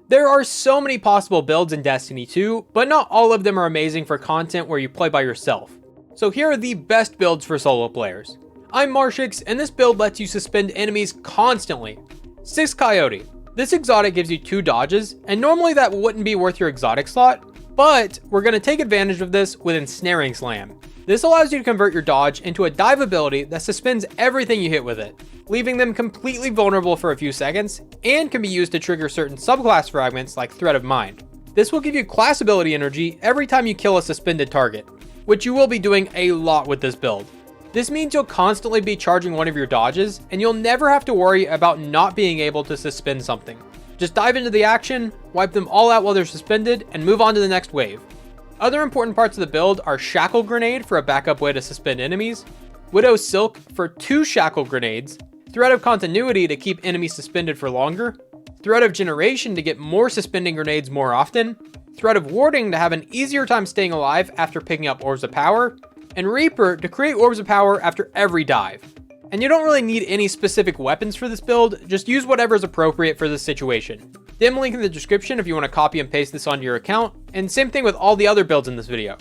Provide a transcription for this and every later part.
There are so many possible builds in Destiny 2, but not all of them are amazing for content where you play by yourself. So here are the best builds for solo players. I'm Marshix, and this build lets you suspend enemies constantly. 6 Coyote. This exotic gives you 2 dodges, and normally that wouldn't be worth your exotic slot, but we're going to take advantage of this with Ensnaring Slam. This allows you to convert your dodge into a dive ability that suspends everything you hit with it, leaving them completely vulnerable for a few seconds, and can be used to trigger certain subclass fragments like Thread of Mind. This will give you class ability energy every time you kill a suspended target, which you will be doing a lot with this build. This means you'll constantly be charging one of your dodges, and you'll never have to worry about not being able to suspend something. Just dive into the action, wipe them all out while they're suspended, and move on to the next wave. Other important parts of the build are Shackle Grenade for a backup way to suspend enemies, Widow Silk for 2 Shackle Grenades, Thread of Continuity to keep enemies suspended for longer, Thread of Generation to get more suspending grenades more often, Thread of Warding to have an easier time staying alive after picking up Orbs of Power, and Reaper to create Orbs of Power after every dive. And you don't really need any specific weapons for this build, just use whatever is appropriate for this situation. Dim link in the description if you want to copy and paste this onto your account, and same thing with all the other builds in this video.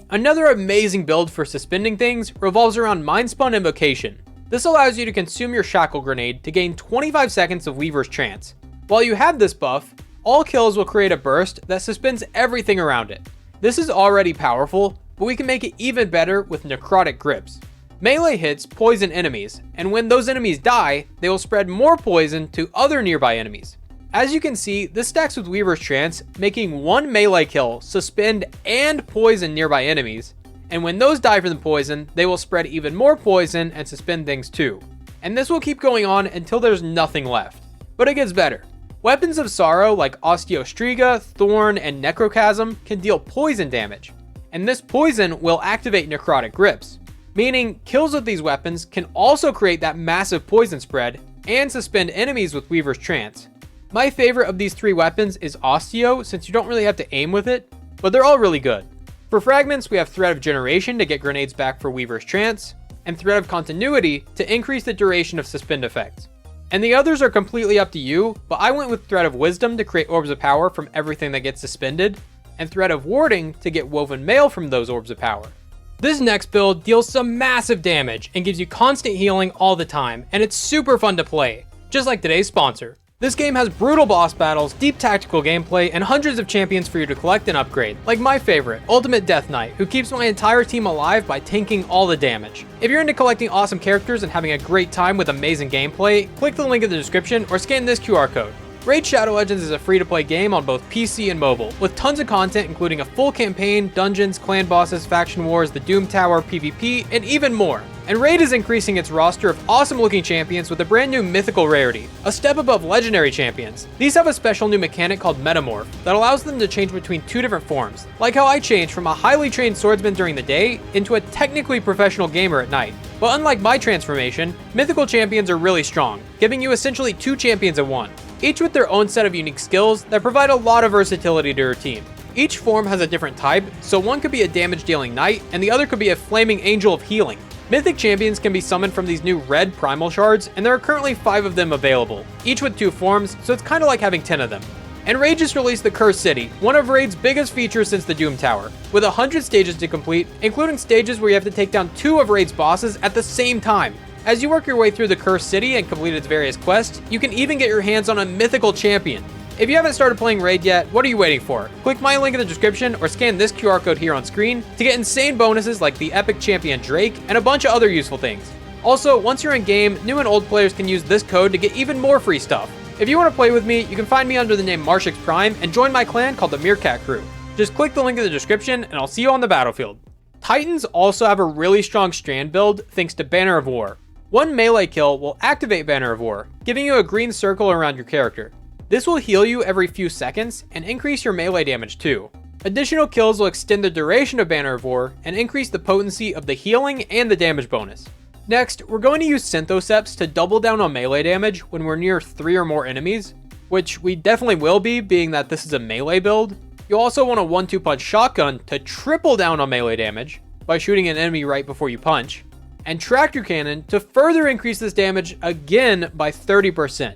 Another amazing build for suspending things revolves around Mindspawn Invocation. This allows you to consume your Shackle Grenade to gain 25 seconds of Weaver's Trance. While you have this buff, all kills will create a burst that suspends everything around it. This is already powerful, but we can make it even better with Necrotic Grips. Melee hits poison enemies, and when those enemies die, they will spread more poison to other nearby enemies. As you can see, this stacks with Weaver's Trance, making one melee kill suspend and poison nearby enemies, and when those die from the poison, they will spread even more poison and suspend things too. And this will keep going on until there's nothing left. But it gets better. Weapons of Sorrow like Osteostriga, Thorn, and Necrochasm can deal poison damage, and this poison will activate Necrotic Grips, meaning kills with these weapons can also create that massive poison spread and suspend enemies with Weaver's Trance. My favorite of these 3 weapons is Osteo, since you don't really have to aim with it, but they're all really good. For fragments, we have Thread of Generation to get grenades back for Weaver's Trance, and Thread of Continuity to increase the duration of suspend effects. And the others are completely up to you, but I went with Thread of Wisdom to create Orbs of Power from everything that gets suspended, and Thread of Warding to get Woven Mail from those Orbs of Power. This next build deals some massive damage and gives you constant healing all the time, and it's super fun to play, just like today's sponsor. This game has brutal boss battles, deep tactical gameplay, and hundreds of champions for you to collect and upgrade, like my favorite, Ultimate Death Knight, who keeps my entire team alive by tanking all the damage. If you're into collecting awesome characters and having a great time with amazing gameplay, click the link in the description or scan this QR code. Raid Shadow Legends is a free-to-play game on both PC and mobile, with tons of content including a full campaign, dungeons, clan bosses, faction wars, the Doom Tower, PvP, and even more. And Raid is increasing its roster of awesome-looking champions with a brand new mythical rarity, a step above legendary champions. These have a special new mechanic called Metamorph that allows them to change between 2 different forms, like how I changed from a highly trained swordsman during the day into a technically professional gamer at night. But unlike my transformation, mythical champions are really strong, giving you essentially 2 champions in one, each with their own set of unique skills that provide a lot of versatility to your team. Each form has a different type, so one could be a damage-dealing knight, and the other could be a flaming angel of healing. Mythic champions can be summoned from these new red primal shards, and there are currently 5 of them available, each with 2 forms, so it's kinda like having 10 of them. And Raid just released the Cursed City, one of Raid's biggest features since the Doom Tower, with 100 stages to complete, including stages where you have to take down 2 of Raid's bosses at the same time. As you work your way through the Cursed City and complete its various quests, you can even get your hands on a mythical champion. If you haven't started playing Raid yet, what are you waiting for? Click my link in the description or scan this QR code here on screen to get insane bonuses like the epic champion Drake and a bunch of other useful things. Also, once you're in game, new and old players can use this code to get even more free stuff. If you want to play with me, you can find me under the name Marshix Prime and join my clan called the Meerkat Crew. Just click the link in the description and I'll see you on the battlefield. Titans also have a really strong strand build thanks to Banner of War. One melee kill will activate Banner of War, giving you a green circle around your character. This will heal you every few seconds and increase your melee damage too. Additional kills will extend the duration of Banner of War and increase the potency of the healing and the damage bonus. Next, we're going to use Synthoceps to double down on melee damage when we're near 3 or more enemies, which we definitely will be, being that this is a melee build. You'll also want a 1-2 punch shotgun to triple down on melee damage by shooting an enemy right before you punch, and Tractor Cannon to further increase this damage again by 30%.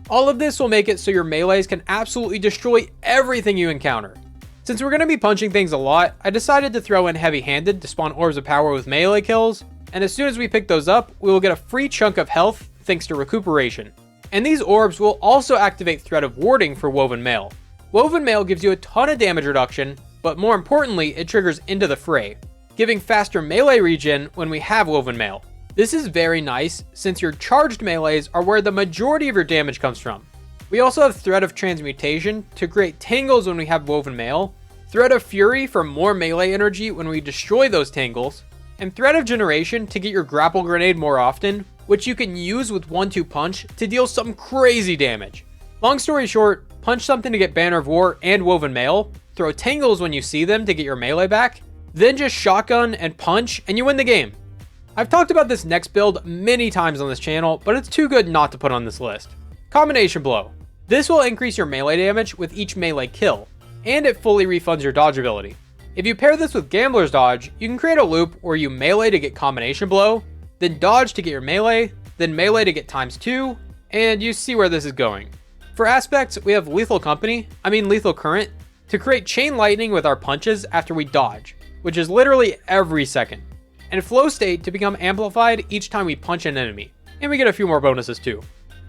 All of this will make it so your melees can absolutely destroy everything you encounter. Since we're going to be punching things a lot, I decided to throw in heavy-handed to spawn orbs of power with melee kills, and as soon as we pick those up, we will get a free chunk of health thanks to recuperation. And these orbs will also activate Thread of Warding for Woven Mail. Woven Mail gives you a ton of damage reduction, but more importantly, it triggers Into the Fray, giving faster melee regen when we have Woven Mail. This is very nice since your charged melees are where the majority of your damage comes from. We also have Thread of Transmutation to create tangles when we have Woven Mail, Thread of Fury for more melee energy when we destroy those tangles, and Thread of Generation to get your grapple grenade more often, which you can use with 1-2 punch to deal some crazy damage. Long story short, punch something to get Banner of War and Woven Mail, throw tangles when you see them to get your melee back, then just shotgun and punch and you win the game. I've talked about this next build many times on this channel, but it's too good not to put on this list. Combination Blow. This will increase your melee damage with each melee kill, and it fully refunds your dodge ability. If you pair this with Gambler's Dodge, you can create a loop where you melee to get Combination Blow, then dodge to get your melee, then melee to get ×2, and you see where this is going. For aspects, we have Lethal Current, to create Chain Lightning with our punches after we dodge, which is literally every second, and Flow State to become amplified each time we punch an enemy, and we get a few more bonuses too.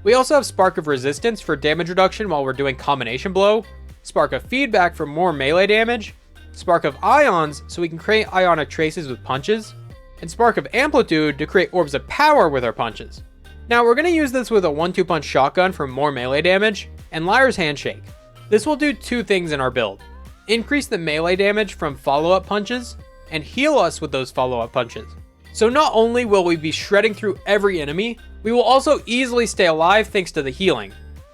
We also have Spark of Resistance for damage reduction while we're doing Combination Blow, Spark of Feedback for more melee damage, Spark of Ions so we can create Ionic Traces with punches, and Spark of Amplitude to create Orbs of Power with our punches. Now we're going to use this with a 1-2 punch shotgun for more melee damage, and Liar's Handshake. This will do two things in our build: increase the melee damage from follow-up punches, and heal us with those follow-up punches. So not only will we be shredding through every enemy, we will also easily stay alive thanks to the healing.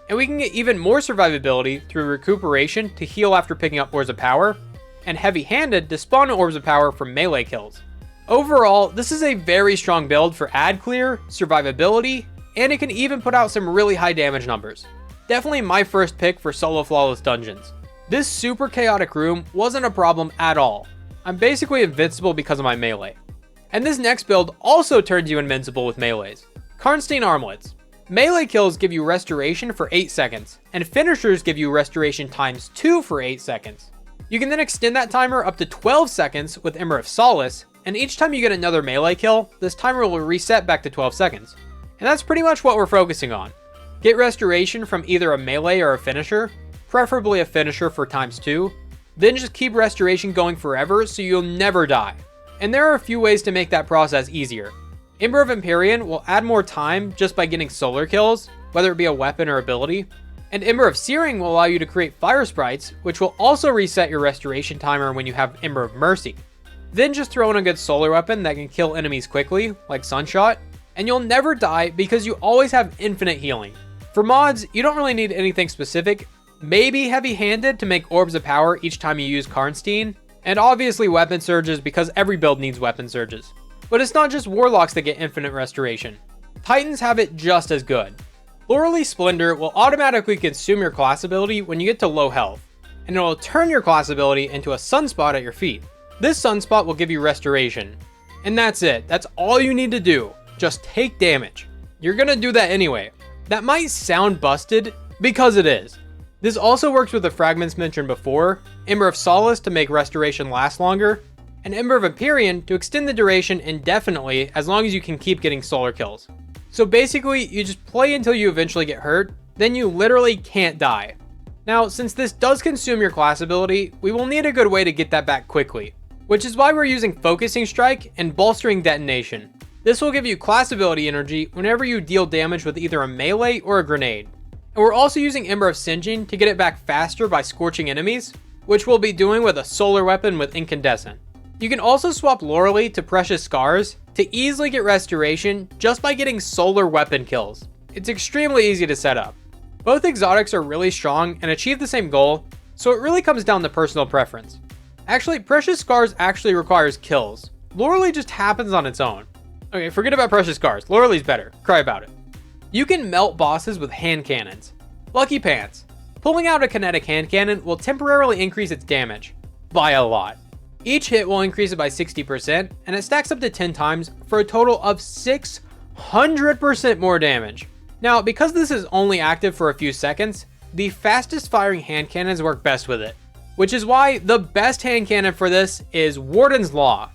And we can get even more survivability through recuperation to heal after picking up Orbs of Power, and heavy-handed to spawn Orbs of Power from melee kills. Overall, this is a very strong build for ad clear, survivability, and it can even put out some really high damage numbers. Definitely my first pick for solo flawless dungeons. This super chaotic room wasn't a problem at all. I'm basically invincible because of my melee. And this next build also turns you invincible with melees. Karnstein Armlets. Melee kills give you restoration for 8 seconds, and finishers give you restoration ×2 for 8 seconds. You can then extend that timer up to 12 seconds with Ember of Solace, and each time you get another melee kill, this timer will reset back to 12 seconds. And that's pretty much what we're focusing on. Get restoration from either a melee or a finisher, preferably a finisher for ×2, then just keep restoration going forever so you'll never die. And there are a few ways to make that process easier. Ember of Empyrean will add more time just by getting solar kills, whether it be a weapon or ability, and Ember of Searing will allow you to create fire sprites, which will also reset your restoration timer when you have Ember of Mercy. Then just throw in a good solar weapon that can kill enemies quickly, like Sunshot, and you'll never die because you always have infinite healing. For mods, you don't really need anything specific, maybe heavy-handed to make Orbs of Power each time you use Karnstein, and obviously weapon surges because every build needs weapon surges. But it's not just Warlocks that get infinite restoration. Titans have it just as good. Laurely Splendor will automatically consume your class ability when you get to low health, and it will turn your class ability into a sunspot at your feet. This sunspot will give you restoration. And that's it, that's all you need to do. Just take damage. You're gonna do that anyway. That might sound busted, because it is. This also works with the fragments mentioned before, Ember of Solace to make restoration last longer, and Ember of Empyrean to extend the duration indefinitely as long as you can keep getting solar kills. So basically, you just play until you eventually get hurt, then you literally can't die. Now, since this does consume your class ability, we will need a good way to get that back quickly, which is why we're using Focusing Strike and Bolstering Detonation. This will give you class ability energy whenever you deal damage with either a melee or a grenade. And we're also using Ember of Singeing to get it back faster by scorching enemies, which we'll be doing with a solar weapon with Incandescent. You can also swap Laurely to Precious Scars to easily get restoration just by getting solar weapon kills. It's extremely easy to set up. Both exotics are really strong and achieve the same goal, so it really comes down to personal preference. Actually, Precious Scars actually requires kills. Laurely just happens on its own. Okay, forget about Precious Scars. Laurely's better. Cry about it. You can melt bosses with hand cannons. Lucky Pants. Pulling out a kinetic hand cannon will temporarily increase its damage. By a lot. Each hit will increase it by 60%, and it stacks up to 10 times for a total of 600% more damage. Now, because this is only active for a few seconds, the fastest firing hand cannons work best with it, which is why the best hand cannon for this is Warden's Law.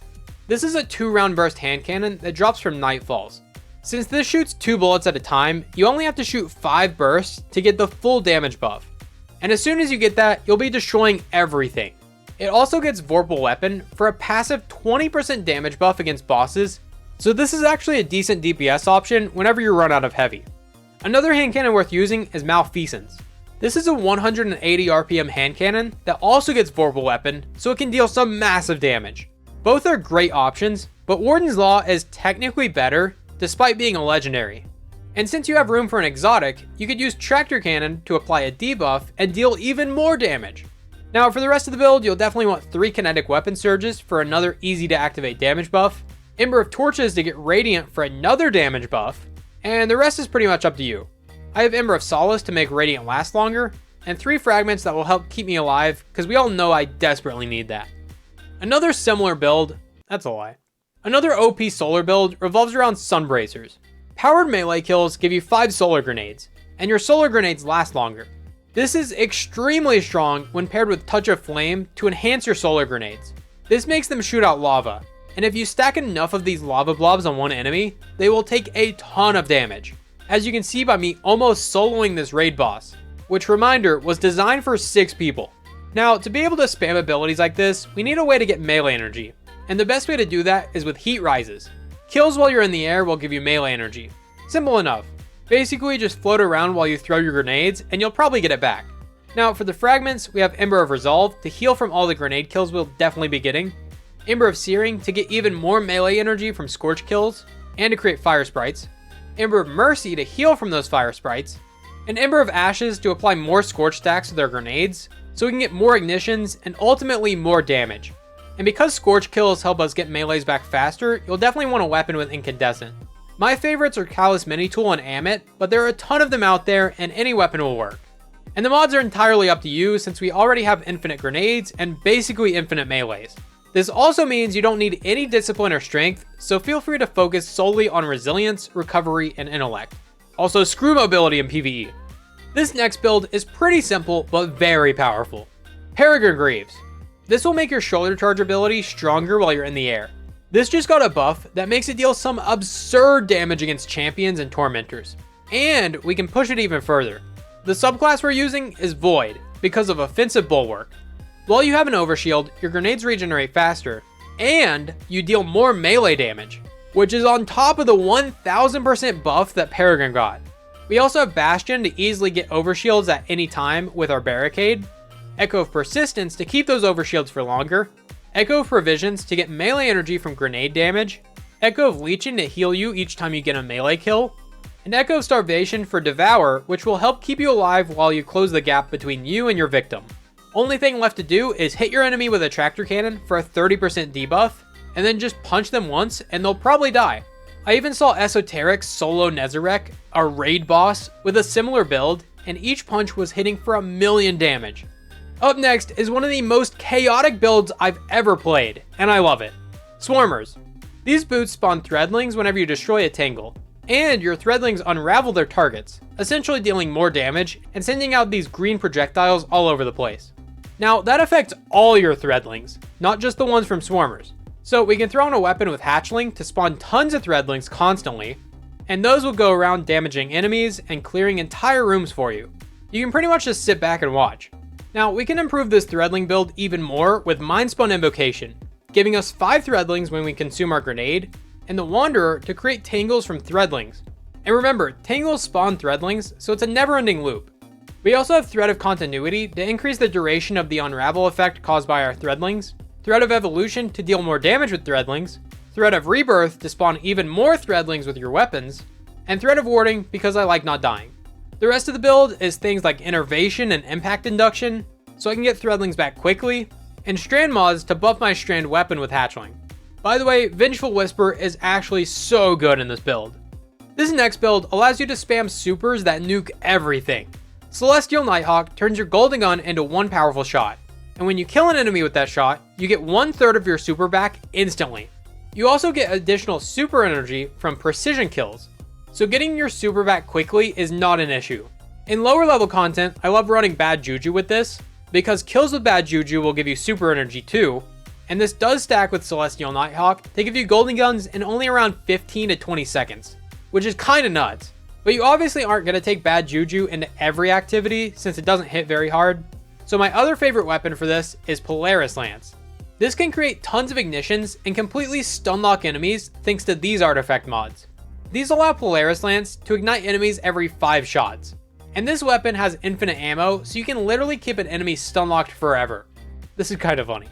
This is a 2-round burst hand cannon that drops from Nightfalls. Since this shoots 2 bullets at a time, you only have to shoot 5 bursts to get the full damage buff. And as soon as you get that, you'll be destroying everything. It also gets Vorpal Weapon for a passive 20% damage buff against bosses, so this is actually a decent DPS option whenever you run out of heavy. Another hand cannon worth using is Malfeasance. This is a 180 RPM hand cannon that also gets Vorpal Weapon, so it can deal some massive damage. Both are great options, but Warden's Law is technically better despite being a legendary. And since you have room for an exotic, you could use Tractor Cannon to apply a debuff and deal even more damage. Now for the rest of the build, you'll definitely want 3 kinetic weapon surges for another easy to activate damage buff, Ember of Torches to get Radiant for another damage buff, and the rest is pretty much up to you. I have Ember of Solace to make Radiant last longer, and 3 fragments that will help keep me alive, because we all know I desperately need that. Another similar build, that's a lie. Another OP solar build revolves around Sunbracers. Powered melee kills give you 5 solar grenades, and your solar grenades last longer. This is extremely strong when paired with Touch of Flame to enhance your solar grenades. This makes them shoot out lava, and if you stack enough of these lava blobs on one enemy, they will take a ton of damage. As you can see by me almost soloing this raid boss, which, reminder, was designed for 6 people. Now, to be able to spam abilities like this, we need a way to get melee energy, and the best way to do that is with Heat Rises. Kills while you're in the air will give you melee energy. Simple enough. Basically, just float around while you throw your grenades, and you'll probably get it back. Now, for the fragments, we have Ember of Resolve to heal from all the grenade kills we'll definitely be getting, Ember of Searing to get even more melee energy from Scorch kills, and to create fire sprites, Ember of Mercy to heal from those fire sprites, and Ember of Ashes to apply more Scorch stacks to their grenades, so we can get more ignitions and ultimately more damage. And because Scorch kills help us get melees back faster, you'll definitely want a weapon with Incandescent. My favorites are Callous Mini Tool and Amit, but there are a ton of them out there and any weapon will work. And the mods are entirely up to you since we already have infinite grenades and basically infinite melees. This also means you don't need any discipline or strength, so feel free to focus solely on resilience, recovery, and intellect. Also, screw mobility in PvE. This next build is pretty simple, but very powerful. Peregrine Greaves. This will make your shoulder charge ability stronger while you're in the air. This just got a buff that makes it deal some absurd damage against champions and tormentors. And we can push it even further. The subclass we're using is Void, because of Offensive Bulwark. While you have an overshield, your grenades regenerate faster, and you deal more melee damage, which is on top of the 1000% buff that Peregrine got. We also have Bastion to easily get overshields at any time with our Barricade, Echo of Persistence to keep those overshields for longer, Echo of Provisions to get melee energy from grenade damage, Echo of Leeching to heal you each time you get a melee kill, and Echo of Starvation for Devour, which will help keep you alive while you close the gap between you and your victim. Only thing left to do is hit your enemy with a Tractor Cannon for a 30% debuff, and then just punch them once and they'll probably die. I even saw Esoteric's solo Nezarec, a raid boss, with a similar build, and each punch was hitting for 1,000,000 damage. Up next is one of the most chaotic builds I've ever played, and I love it. Swarmers. These boots spawn threadlings whenever you destroy a tangle, and your threadlings unravel their targets, essentially dealing more damage and sending out these green projectiles all over the place. Now, that affects all your threadlings, not just the ones from Swarmers. So we can throw in a weapon with Hatchling to spawn tons of threadlings constantly, and those will go around damaging enemies and clearing entire rooms for you. You can pretty much just sit back and watch. Now, we can improve this threadling build even more with Mindspun Invocation, giving us 5 threadlings when we consume our grenade, and the Wanderer to create tangles from threadlings. And remember, tangles spawn threadlings, so it's a never-ending loop. We also have Thread of Continuity to increase the duration of the unravel effect caused by our threadlings, Thread of Evolution to deal more damage with threadlings, Thread of Rebirth to spawn even more threadlings with your weapons, and Thread of Warding because I like not dying. The rest of the build is things like Innervation and Impact Induction, so I can get threadlings back quickly, and Strand mods to buff my Strand weapon with Hatchling. By the way, Vengeful Whisper is actually so good in this build. This next build allows you to spam supers that nuke everything. Celestial Nighthawk turns your golden gun into one powerful shot, and when you kill an enemy with that shot, you get 1/3 of your super back instantly. You also get additional super energy from precision kills. so getting your super back quickly is not an issue. In lower level content, I love running bad juju with this, because kills with bad juju will give you super energy too, and this does stack with Celestial Nighthawk to give you golden guns in only around 15 to 20 seconds, which is kinda nuts. But you obviously aren't going to take bad juju into every activity since it doesn't hit very hard. So my other favorite weapon for this is Polaris Lance. This can create tons of ignitions and completely stun lock enemies thanks to these artifact mods. These allow Polaris Lance to ignite enemies every 5 shots. And this weapon has infinite ammo, so you can literally keep an enemy stun locked forever. This is kind of funny.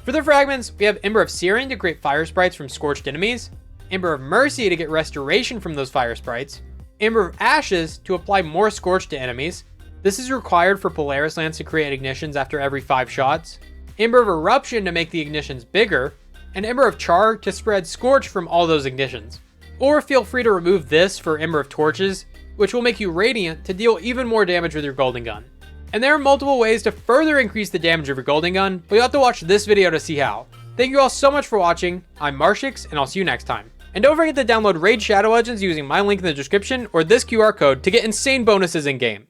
For the fragments, we have Ember of Searing to create fire sprites from scorched enemies, Ember of Mercy to get restoration from those fire sprites, Ember of Ashes to apply more Scorch to enemies. This is required for Polaris Lance to create ignitions after every 5 shots. Ember of Eruption to make the ignitions bigger. And Ember of Char to spread Scorch from all those ignitions. Or feel free to remove this for Ember of Torches, which will make you Radiant to deal even more damage with your golden gun. And there are multiple ways to further increase the damage of your golden gun, but you'll have to watch this video to see how. Thank you all so much for watching. I'm Marshix, and I'll see you next time. And don't forget to download Raid Shadow Legends using my link in the description or this QR code to get insane bonuses in game.